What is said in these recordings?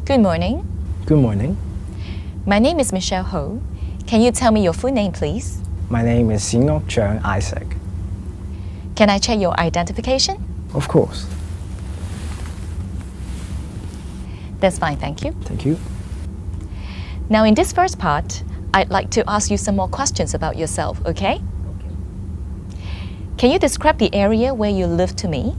Good morning. Good morning. My name is Michelle Ho. Can you tell me your full name, please? My name is Sinok Chung Isaac. Can I check your identification? Of course. That's fine, thank you. Thank you. Now, in this first part, I'd like to ask you some more questions about yourself, okay? Can you describe the area where you live to me?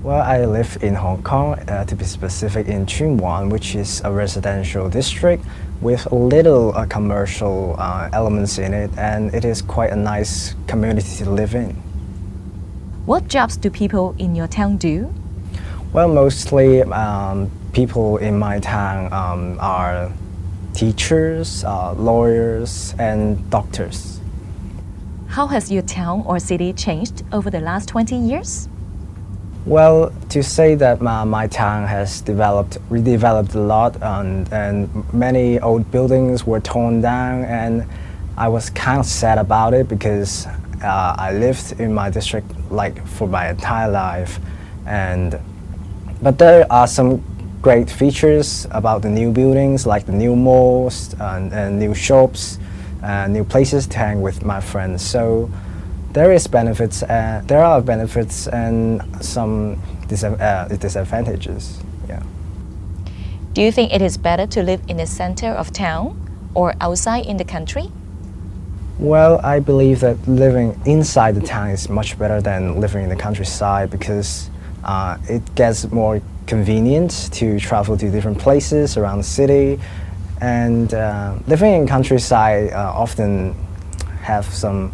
Well, I live in Hong Kong, to be specific in Tsuen Wan, which is a residential district with little commercial elements in it, and it is quite a nice community to live in. What jobs do people in your town do? Well, mostly people in my town are teachers, lawyers, and doctors. How has your town or city changed over the last 20 years? Well, to say that my town has redeveloped a lot, and many old buildings were torn down, and I was kind of sad about it because I lived in my district like for my entire life, but there are some great features about the new buildings, like the new malls and new shops, new places to hang with my friends. So there are benefits and some disadvantages. Yeah. Do you think it is better to live in the center of town or outside in the country? Well, I believe that living inside the town is much better than living in the countryside because it gets more convenient to travel to different places around the city, and living in countryside often have some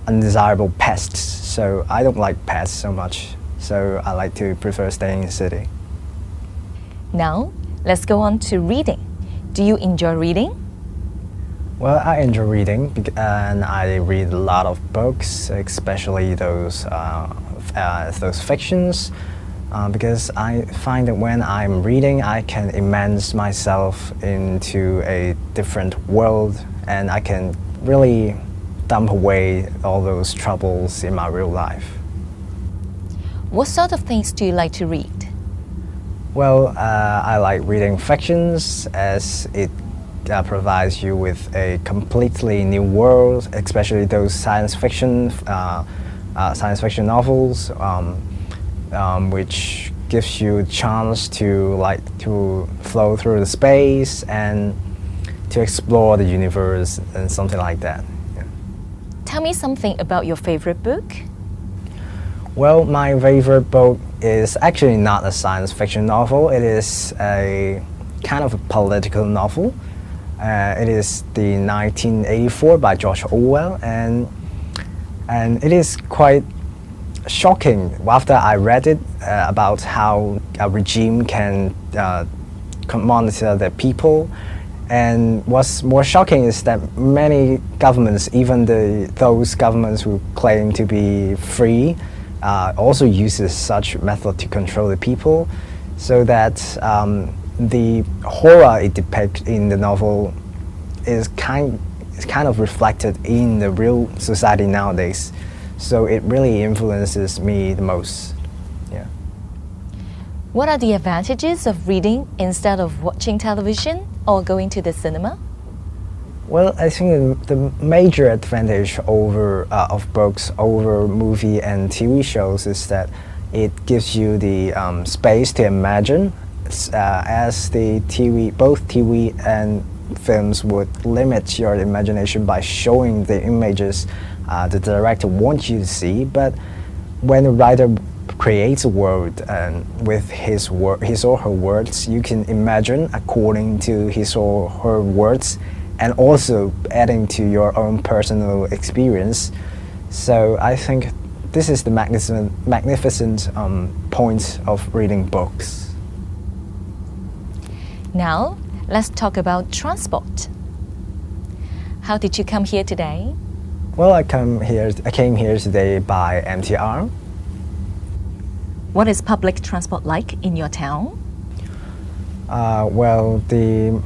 undesirable pests, so I don't like pests so much, so I like to prefer staying in the city. Now, let's go on to reading. Do you enjoy reading? Well, I enjoy reading and I read a lot of books, especially those fictions, because I find that when I'm reading, I can immerse myself into a different world and I can really dump away all those troubles in my real life. What sort of things do you like to read? Well, I like reading fictions as it provides you with a completely new world, especially those science fiction novels, which gives you a chance to flow through the space and to explore the universe and something like that. Yeah. Tell me something about your favorite book. Well, my favorite book is actually not a science fiction novel. It is a kind of a political novel. It is the 1984 by George Orwell, and it is quite shocking after I read it about how a regime can monitor the people. And what's more shocking is that many governments, even those governments who claim to be free, also uses such method to control the people, so that the horror it depicts in the novel is kind of reflected in the real society nowadays. So it really influences me the most. Yeah. What are the advantages of reading instead of watching television or going to the cinema? Well, I think the major advantage of books over movie and TV shows is that it gives you the space to imagine, as both TV and films would limit your imagination by showing the images the director wants you to see. But when a writer creates a world with his or her words, you can imagine according to his or her words, and also adding to your own personal experience. So I think this is the magnificent point of reading books. Now, let's talk about transport. How did you come here today? Well, I came here today by MTR. What is public transport like in your town? Well, the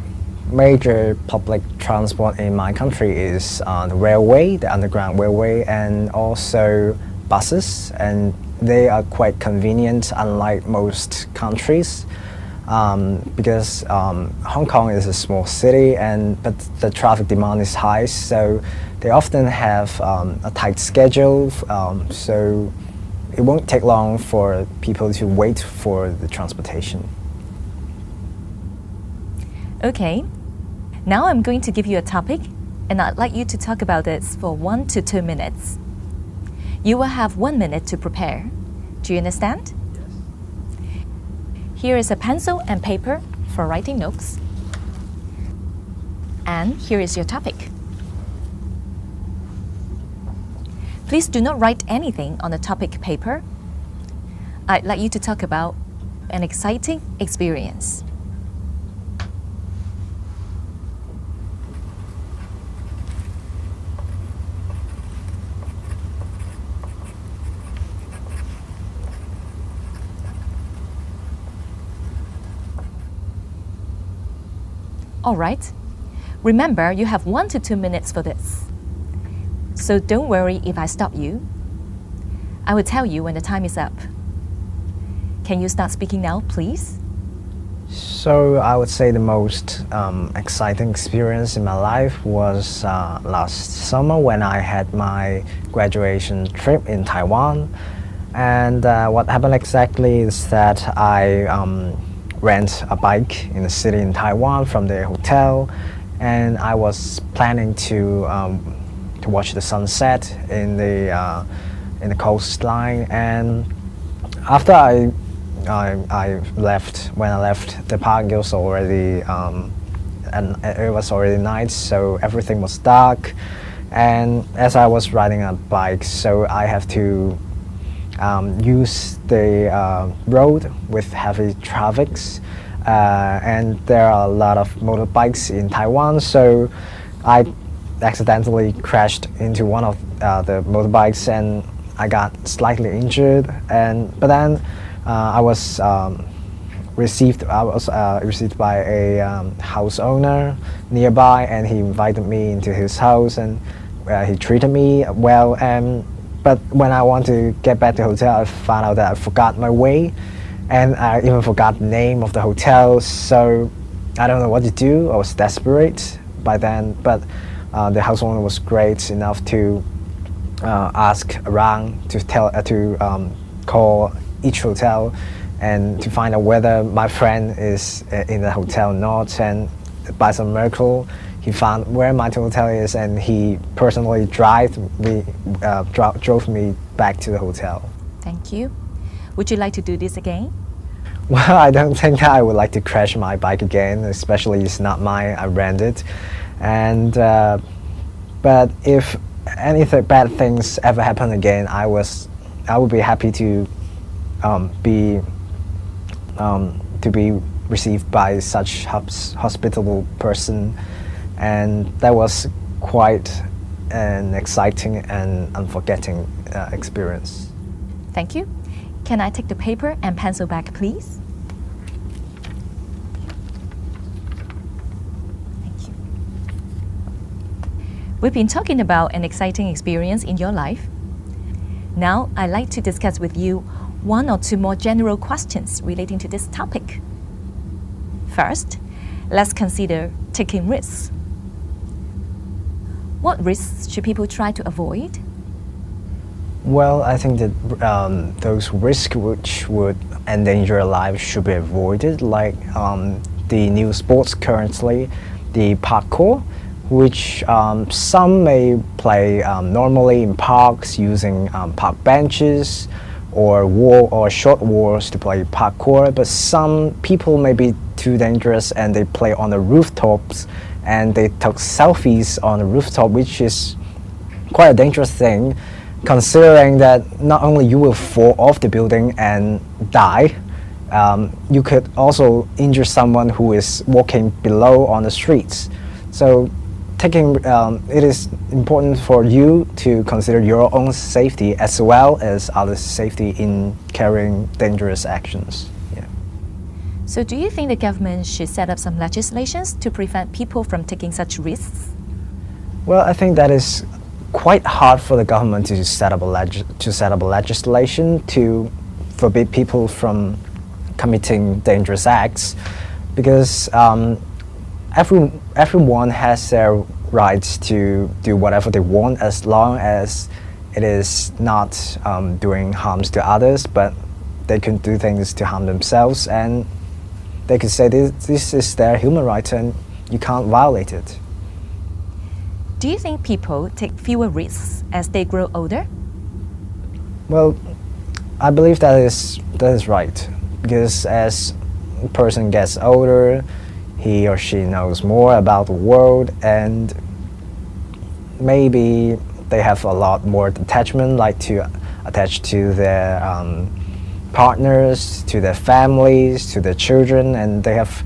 major public transport in my country is the railway, the underground railway, and also buses, and they are quite convenient, unlike most countries. because Hong Kong is a small city, but the traffic demand is high, so they often have a tight schedule. So it won't take long for people to wait for the transportation. Okay, now I'm going to give you a topic, and I'd like you to talk about this for 1 to 2 minutes. You will have 1 minute to prepare. Do you understand? Here is a pencil and paper for writing notes. And here is your topic. Please do not write anything on the topic paper. I'd like you to talk about an exciting experience. All right. Remember, you have 1 to 2 minutes for this. So don't worry if I stop you. I will tell you when the time is up. Can you start speaking now, please? So I would say the most exciting experience in my life was last summer when I had my graduation trip in Taiwan. And what happened exactly is that I rent a bike in the city in Taiwan from the hotel, and I was planning to watch the sunset in the coastline. And after I left, when I left the park, it was already night, so everything was dark. And as I was riding a bike, so I have to use the road with heavy traffics, and there are a lot of motorbikes in Taiwan, so I accidentally crashed into one of the motorbikes and I got slightly injured. But then I was received by a house owner nearby, and he invited me into his house, and he treated me well. But when I want to get back to the hotel, I found out that I forgot my way, and I even forgot the name of the hotel. So I don't know what to do. I was desperate by then, but the house owner was great enough to ask around to call each hotel and to find out whether my friend is in the hotel or not. And by some miracle, he found where my hotel is, and he personally drove me back to the hotel. Thank you. Would you like to do this again? Well, I don't think that I would like to crash my bike again, especially it's not mine, I rent it. And but if anything bad things ever happen again, I would be happy to be received by such hospitable person, and that was quite an exciting and unforgetting experience. Thank you. Can I take the paper and pencil back, please? Thank you. We've been talking about an exciting experience in your life. Now, I'd like to discuss with you 1 or 2 more general questions relating to this topic. First, let's consider taking risks. What risks should people try to avoid? Well, I think that those risks which would endanger lives should be avoided, like the new sports currently, the parkour, which some may play normally in parks using park benches or short walls to play parkour, but some people may be too dangerous and they play on the rooftops and they took selfies on the rooftop, which is quite a dangerous thing, considering that not only you will fall off the building and die, you could also injure someone who is walking below on the streets. So it is important for you to consider your own safety as well as others' safety in carrying dangerous actions. Yeah. So do you think the government should set up some legislations to prevent people from taking such risks? Well, I think that is quite hard for the government to set up a legislation to forbid people from committing dangerous acts, because everyone has their rights to do whatever they want as long as it is not doing harms to others, but they can do things to harm themselves, and they can say this is their human right and you can't violate it. Do you think people take fewer risks as they grow older? Well, I believe that is right, because as a person gets older, he or she knows more about the world, and maybe they have a lot more attachment, like to attach to their partners, to their families, to their children, and they have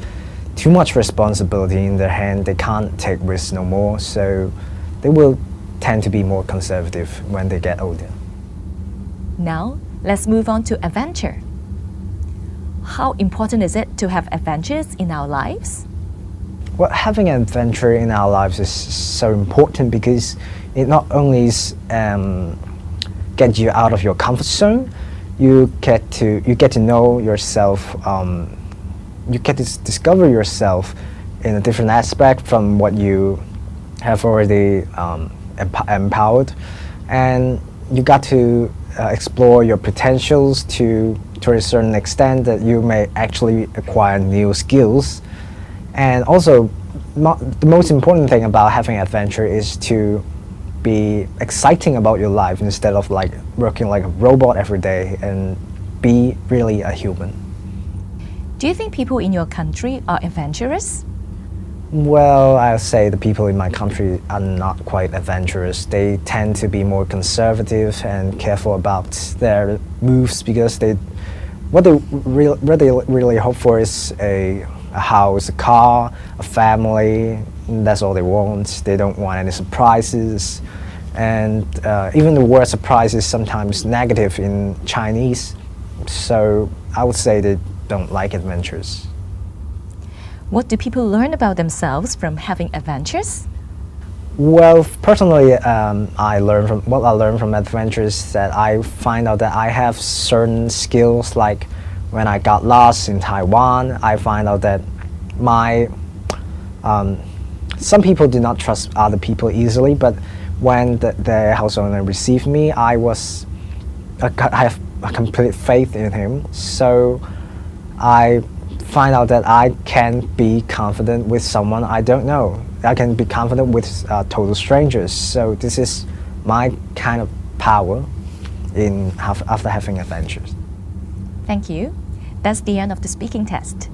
too much responsibility in their hand. They can't take risks no more, so they will tend to be more conservative when they get older. Now, let's move on to adventure. How important is it to have adventures in our lives? Well, having an adventure in our lives is so important because it not only get you out of your comfort zone, you get to know yourself. You get to discover yourself in a different aspect from what you have already empowered, and you got to explore your potentials to a certain extent that you may actually acquire new skills. And also, the most important thing about having adventure is to be exciting about your life instead of like working like a robot every day, and be really a human. Do you think people in your country are adventurous? Well, I'll say the people in my country are not quite adventurous. They tend to be more conservative and careful about their moves, because what they really hope for is a house, a car, a family. That's all they want. They don't want any surprises. And even the word surprise is sometimes negative in Chinese. So I would say they don't like adventures. What do people learn about themselves from having adventures? Well, personally, I learned from adventures that I find out that I have certain skills. Like when I got lost in Taiwan, I find out that some people do not trust other people easily, but when the house owner received me, I have a complete faith in him. So I find out that I can be confident with someone I don't know. I can be confident with total strangers. So this is my kind of power after having adventures. Thank you. That's the end of the speaking test.